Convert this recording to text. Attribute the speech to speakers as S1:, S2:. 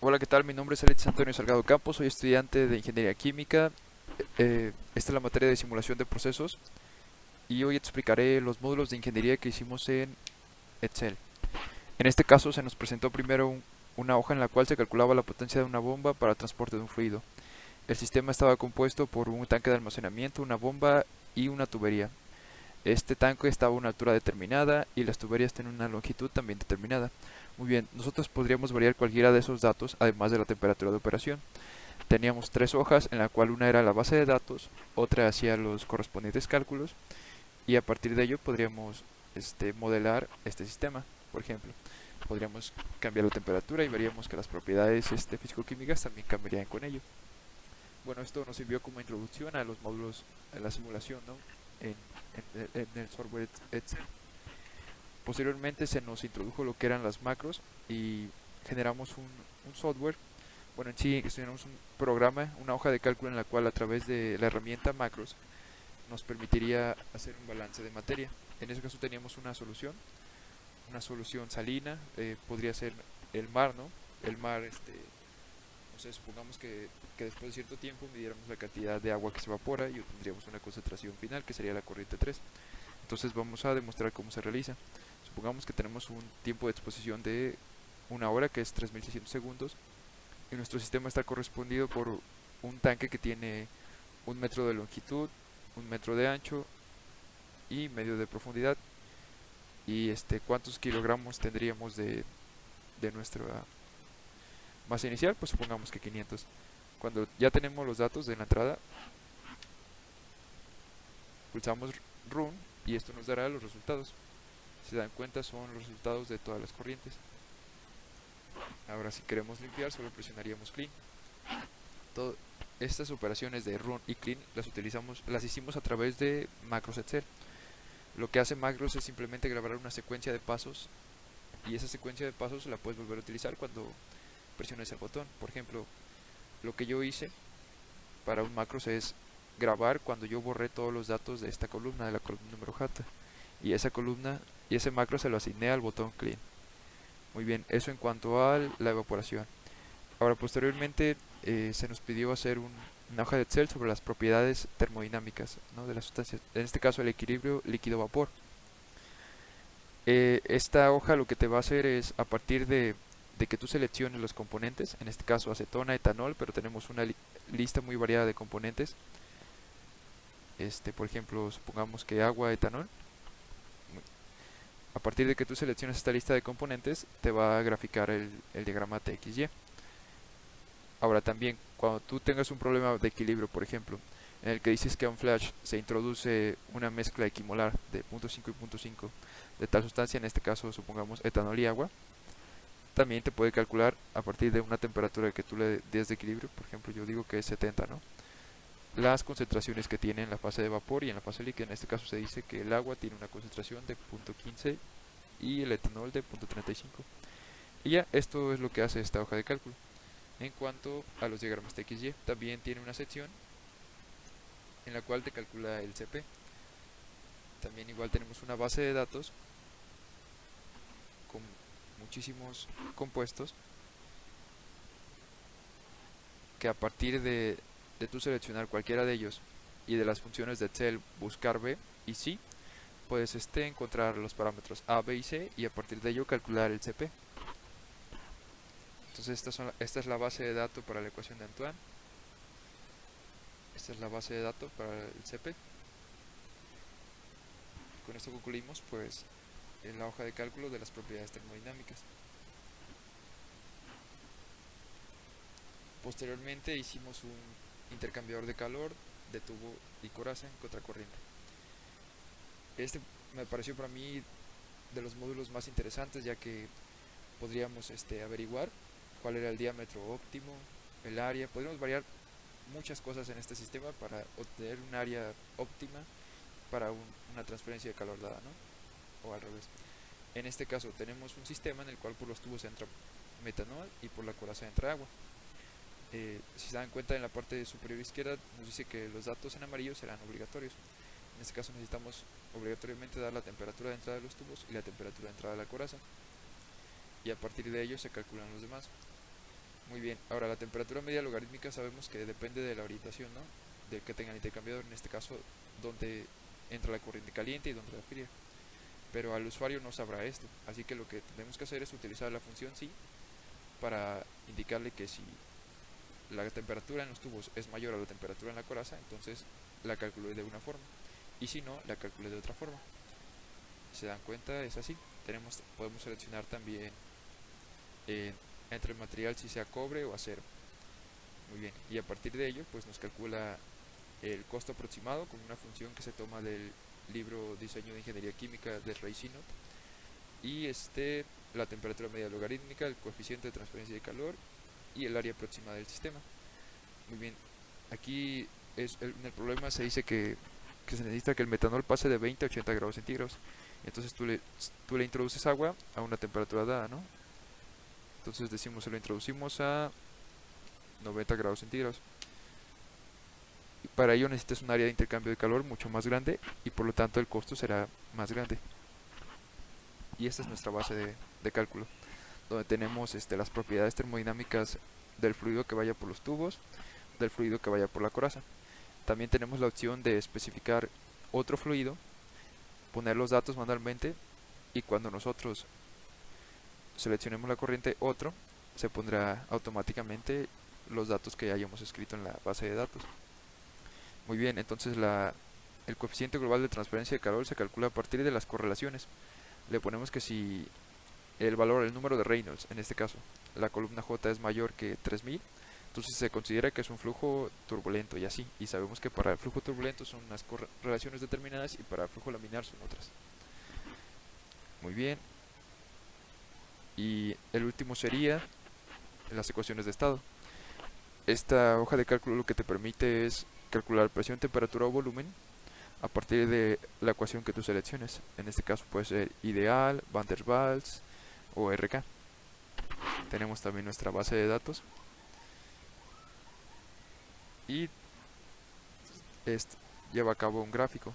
S1: Hola, ¿qué tal? Mi nombre es Alex Antonio Salgado Campos, soy estudiante de Ingeniería Química. Esta es la materia de simulación de procesos y hoy explicaré los módulos de ingeniería que hicimos en Excel. En este caso se nos presentó primero una hoja en la cual se calculaba la potencia de una bomba para transporte de un fluido. El sistema estaba compuesto por un tanque de almacenamiento, una bomba y una tubería. Este tanque estaba a una altura determinada y las tuberías tienen una longitud también determinada. Muy bien, nosotros podríamos variar cualquiera de esos datos además de la temperatura de operación. Teníamos tres hojas en la cual una era la base de datos, otra hacía los correspondientes cálculos y a partir de ello podríamos modelar este sistema. Por ejemplo, podríamos cambiar la temperatura y veríamos que las propiedades físico-químicas también cambiarían con ello. Bueno, esto nos sirvió como introducción a los módulos de la simulación, ¿no? en el software Excel. Posteriormente se nos introdujo lo que eran las macros y generamos un software. Bueno, en sí tenemos un programa, una hoja de cálculo en la cual a través de la herramienta macros nos permitiría hacer un balance de materia. En ese caso teníamos una solución salina, podría ser el mar, ¿no? El mar, no sé, supongamos que después de cierto tiempo midiéramos la cantidad de agua que se evapora y obtendríamos una concentración final que sería la corriente 3. Entonces vamos a demostrar cómo se realiza. Supongamos que tenemos un tiempo de exposición de una hora que es 3600 segundos y nuestro sistema está correspondido por un tanque que tiene 1 metro de longitud, 1 metro de ancho y medio de profundidad. Y cuántos kilogramos tendríamos de nuestra masa inicial, pues supongamos que 500. Cuando ya tenemos los datos de la entrada, pulsamos Run y esto nos dará los resultados. Si se dan cuenta, son los resultados de todas las corrientes. Ahora si queremos limpiar, solo presionaríamos Clean. Todo, estas operaciones de Run y Clean las hicimos a través de macros Excel. Lo que hace macros es simplemente grabar una secuencia de pasos y esa secuencia de pasos la puedes volver a utilizar cuando presiones el botón. Por ejemplo, lo que yo hice para un macros es grabar cuando yo borré todos los datos de esta columna, de la columna número J. Y esa columna y ese macro se lo asigné al botón Clean. Muy bien, eso en cuanto a la evaporación. Ahora, posteriormente se nos pidió hacer una hoja de Excel sobre las propiedades termodinámicas, ¿no?, de las sustancias. En este caso, el equilibrio líquido-vapor. Esta hoja lo que te va a hacer es, a partir de que tú selecciones los componentes, en este caso acetona, etanol, pero tenemos una lista muy variada de componentes. Por ejemplo, supongamos que agua, etanol. A partir de que tú selecciones esta lista de componentes, te va a graficar el diagrama TXY. Ahora también, cuando tú tengas un problema de equilibrio, por ejemplo, en el que dices que a un flash se introduce una mezcla equimolar de 0.5 y 0.5 de tal sustancia, en este caso supongamos etanol y agua, también te puede calcular a partir de una temperatura que tú le des de equilibrio, por ejemplo yo digo que es 70, ¿no?, las concentraciones que tiene en la fase de vapor y en la fase líquida. En este caso se dice que el agua tiene una concentración de 0.15 y el etanol de 0.35. Y ya, esto es lo que hace esta hoja de cálculo. En cuanto a los diagramas TXY, también tiene una sección en la cual te calcula el CP. También igual tenemos una base de datos con muchísimos compuestos que a partir de tú seleccionar cualquiera de ellos y de las funciones de Excel buscar B y C, puedes encontrar los parámetros A, B y C y a partir de ello calcular el CP. Entonces esta es la base de datos para la ecuación de Antoine. Esta es la base de datos para el CP. Con esto concluimos pues en la hoja de cálculo de las propiedades termodinámicas. Posteriormente hicimos un intercambiador de calor de tubo y coraza en contracorriente. Este me pareció para mí de los módulos más interesantes, ya que podríamos averiguar cuál era el diámetro óptimo, el área. Podríamos variar muchas cosas en este sistema para obtener un área óptima para una transferencia de calor dada, ¿no?, o al revés. En este caso tenemos un sistema en el cual por los tubos entra metanol y por la coraza entra agua. Si se dan cuenta, en la parte superior izquierda nos dice que los datos en amarillo serán obligatorios. En este caso necesitamos obligatoriamente dar la temperatura de entrada de los tubos y la temperatura de entrada de la coraza, y a partir de ello se calculan los demás. Muy Muy bien, ahora la temperatura media logarítmica sabemos que depende de la orientación, ¿no? De que tenga el intercambiador, en este caso, donde entra la corriente caliente y donde la fría. Pero al usuario no sabrá esto, así que lo que tenemos que hacer es utilizar la función sí para indicarle que si la temperatura en los tubos es mayor a la temperatura en la coraza, entonces la calculé de una forma, y si no, la calculé de otra forma. ¿Se dan cuenta? Es así. Podemos seleccionar también eh, entre el material si sea cobre o acero. Muy bien, y a partir de ello pues nos calcula el costo aproximado con una función que se toma del libro Diseño de Ingeniería Química de Raycinot, y la temperatura media logarítmica, el coeficiente de transferencia de calor y el área aproximada del sistema. Muy bien, aquí en el problema se dice que se necesita que el metanol pase de 20 a 80 grados centígrados. Entonces tú le introduces agua a una temperatura dada, ¿no? Entonces decimos, se lo introducimos a 90 grados centígrados. Y para ello necesitas un área de intercambio de calor mucho más grande y por lo tanto el costo será más grande. Y esta es nuestra base de cálculo, donde tenemos las propiedades termodinámicas del fluido que vaya por los tubos, del fluido que vaya por la coraza. También tenemos la opción de especificar otro fluido, poner los datos manualmente, y cuando nosotros seleccionemos la corriente otro, se pondrá automáticamente los datos que hayamos escrito en la base de datos. Muy bien, entonces el coeficiente global de transferencia de calor se calcula a partir de las correlaciones. Le ponemos que si el número de Reynolds, en este caso, la columna J es mayor que 3000, entonces se considera que es un flujo turbulento y así. Y sabemos que para el flujo turbulento son unas correlaciones determinadas y para el flujo laminar son otras. Muy bien. Y el último sería las ecuaciones de estado. Esta hoja de cálculo lo que te permite es calcular presión, temperatura o volumen a partir de la ecuación que tú selecciones. En este caso puede ser ideal, Van der Waals o RK. Tenemos también nuestra base de datos y lleva a cabo un gráfico.